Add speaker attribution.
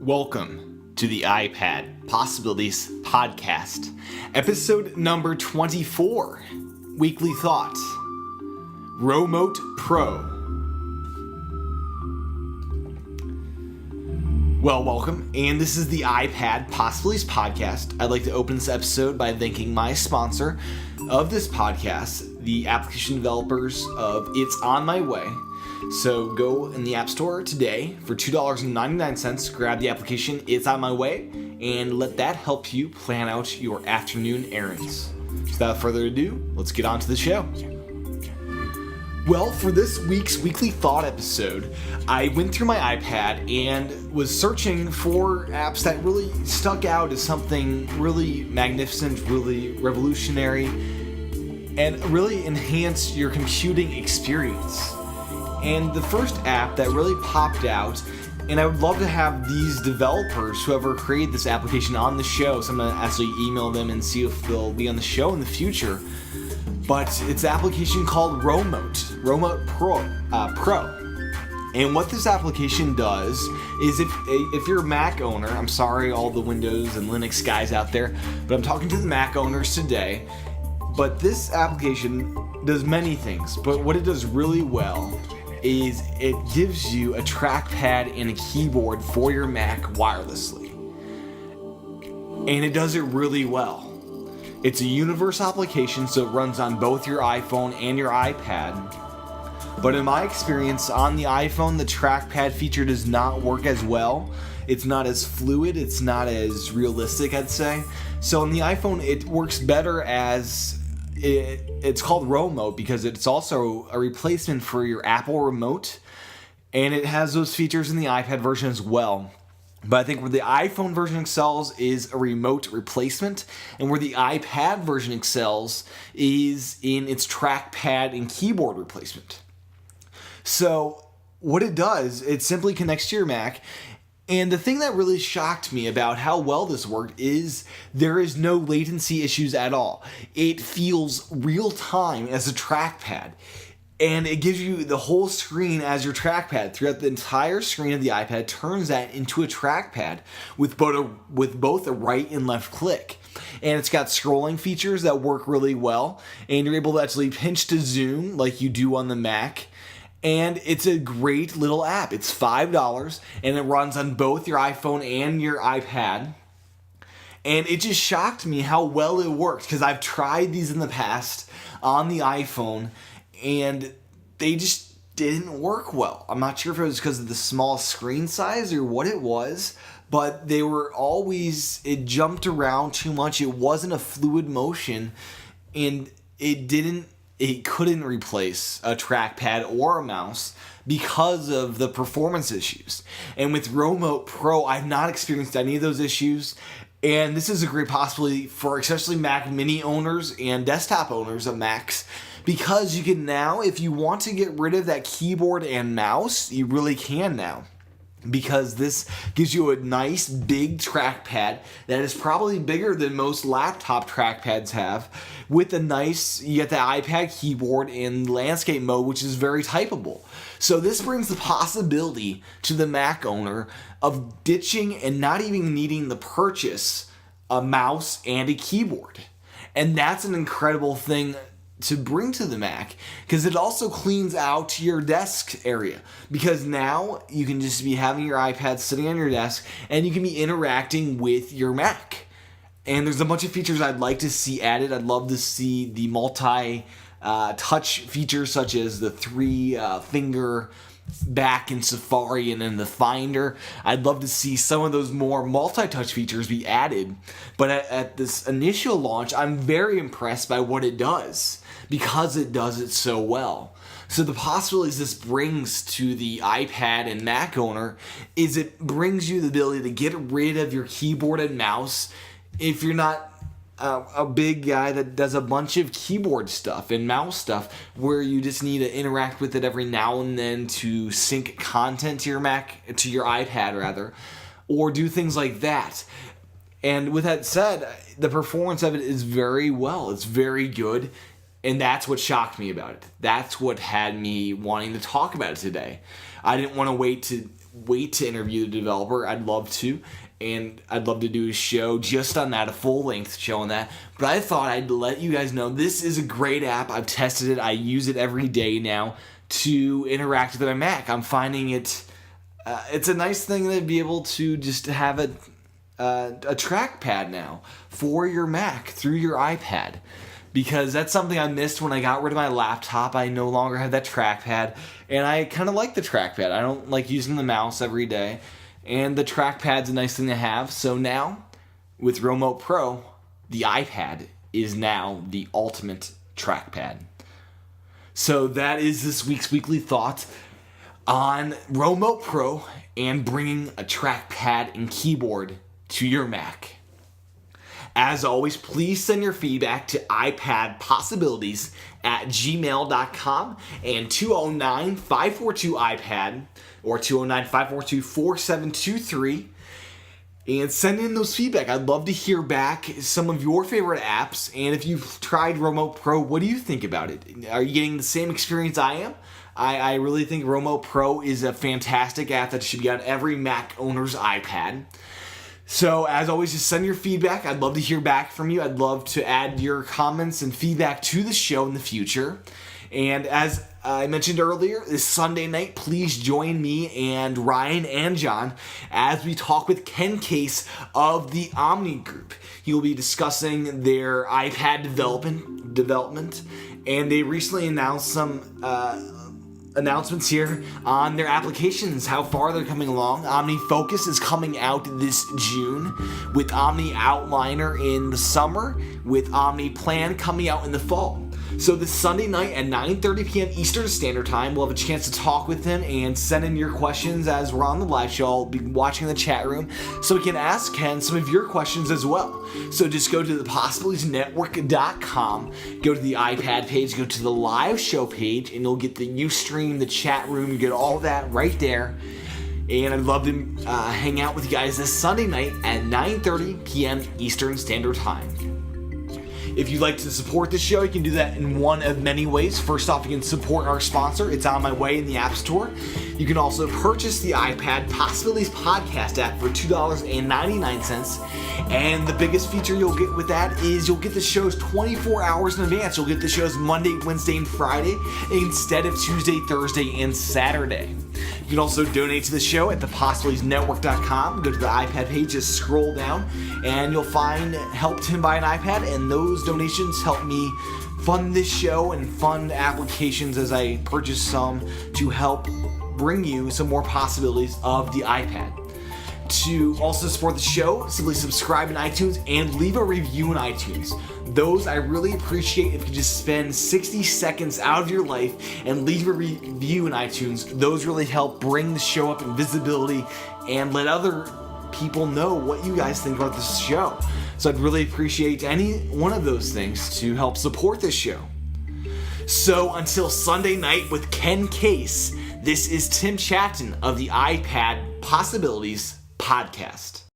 Speaker 1: Welcome to the iPad Possibilities Podcast, episode number 24, Weekly Thoughts, Rowmote Pro. Well, welcome, and this is the iPad Possibilities Podcast. I'd like to open this episode by thanking my sponsor of this podcast, the application developers of It's On My Way. So go in the App Store today for $2.99, grab the application It's On My Way, and let that help you plan out your afternoon errands. So without further ado, let's get on to the show. Well, for this week's Weekly Thought episode, I went through my iPad and was searching for apps that really stuck out as something really magnificent, really revolutionary, and really enhance your computing experience. And the first app that really popped out, and I would love to have these developers, whoever created this application, on the show, so I'm going to actually email them and see if they'll be on the show in the future. But it's an application called Rowmote Pro. And what this application does is if you're a Mac owner, I'm sorry all the Windows and Linux guys out there, but I'm talking to the Mac owners today. But this application does many things, but what it does really well is it gives you a trackpad and a keyboard for your Mac wirelessly. And it does it really well. It's a universal application, so it runs on both your iPhone and your iPad. But in my experience, on the iPhone, the trackpad feature does not work as well. It's not as fluid, it's not as realistic, I'd say. So on the iPhone, it works better as it's called Rowmote because it's also a replacement for your Apple remote, and it has those features in the iPad version as well. But I think where the iPhone version excels is a remote replacement, and where the iPad version excels is in its trackpad and keyboard replacement. So what it does, it simply connects to your Mac. And the thing that really shocked me about how well this worked is there is no latency issues at all. It feels real time as a trackpad. And it gives you the whole screen as your trackpad. Throughout the entire screen of the iPad, turns that into a trackpad with both a right and left click. And it's got scrolling features that work really well. And you're able to actually pinch to zoom like you do on the Mac. And it's a great little app. It's $5 and it runs on both your iPhone and your iPad. And it just shocked me how well it works because I've tried these in the past on the iPhone and they just didn't work well. I'm not sure if it was because of the small screen size or what it was, but they were always, it jumped around too much. It wasn't a fluid motion, and it couldn't replace a trackpad or a mouse because of the performance issues. And with Rowmote Pro, I've not experienced any of those issues. And this is a great possibility for especially Mac Mini owners and desktop owners of Macs, because you can now, if you want to get rid of that keyboard and mouse, you really can now. Because this gives you a nice big trackpad that is probably bigger than most laptop trackpads have, with you get the iPad keyboard in landscape mode, which is very typable. So this brings the possibility to the Mac owner of ditching and not even needing to purchase a mouse and a keyboard. And that's an incredible thing to bring to the Mac, because it also cleans out your desk area, because now you can just be having your iPad sitting on your desk and you can be interacting with your Mac. And there's a bunch of features I'd like to see added. I'd love to see the multi-touch features, such as the 3-finger back in Safari and in the Finder. I'd love to see some of those more multi-touch features be added. But at this initial launch, I'm very impressed by what it does, because it does it so well. So the possibilities this brings to the iPad and Mac owner is it brings you the ability to get rid of your keyboard and mouse if you're not a big guy that does a bunch of keyboard stuff and mouse stuff where you just need to interact with it every now and then to sync content to your iPad rather, or do things like that. And with that said, the performance of it is very well. It's very good. And that's what shocked me about it. That's what had me wanting to talk about it today. I didn't want to wait to wait to interview the developer. I'd love to. And I'd love to do a show just on that, a full-length show on that. But I thought I'd let you guys know this is a great app. I've tested it. I use it every day now to interact with my Mac. I'm finding it's a nice thing to be able to just have a trackpad now for your Mac through your iPad. Because that's something I missed when I got rid of my laptop. I no longer have that trackpad. And I kind of like the trackpad. I don't like using the mouse every day. And the trackpad's a nice thing to have. So now, with Rowmote Pro, the iPad is now the ultimate trackpad. So that is this week's weekly thought on Rowmote Pro and bringing a trackpad and keyboard to your Mac. As always, please send your feedback to iPadPossibilities@gmail.com and 209-542-iPad or 209-542-4723. And send in those feedback. I'd love to hear back some of your favorite apps. And if you've tried Rowmote Pro, what do you think about it? Are you getting the same experience I am? I really think Rowmote Pro is a fantastic app that should be on every Mac owner's iPad. So, as always, just send your feedback. I'd love to hear back from you. I'd love to add your comments and feedback to the show in the future. And as I mentioned earlier, this Sunday night, please join me and Ryan and John as we talk with Ken Case of the Omni Group. He will be discussing their iPad development, and they recently announced some announcements here on their applications, how far they're coming along. Omni Focus is coming out this June, with Omni Outliner in the summer, with Omni Plan coming out in the fall. So this Sunday night at 9:30 p.m. Eastern Standard Time, we'll have a chance to talk with him and send in your questions as we're on the live show. I'll be watching the chat room so we can ask Ken some of your questions as well. So just go to thepossibilitiesnetwork.com, go to the iPad page, go to the live show page, and you'll get the Ustream, the chat room, you get all that right there. And I'd love to hang out with you guys this Sunday night at 9:30 p.m. Eastern Standard Time. If you'd like to support this show, you can do that in one of many ways. First off, you can support our sponsor. It's on my way in the App Store. You can also purchase the iPad Possibilities Podcast app for $2.99. And the biggest feature you'll get with that is you'll get the shows 24 hours in advance. You'll get the shows Monday, Wednesday, and Friday instead of Tuesday, Thursday, and Saturday. You can also donate to the show at thepossibilitiesnetwork.com. Go to the iPad page, just scroll down, and you'll find Help Tim Buy an iPad, and those donations help me fund this show and fund applications as I purchase some to help bring you some more possibilities of the iPad. To also support the show, simply subscribe in iTunes and leave a review in iTunes. Those I really appreciate if you just spend 60 seconds out of your life and leave a review in iTunes. Those really help bring the show up in visibility and let other people know what you guys think about this show. So I'd really appreciate any one of those things to help support this show. So until Sunday night with Ken Case, this is Tim Chatton of the iPad Possibilities Podcast.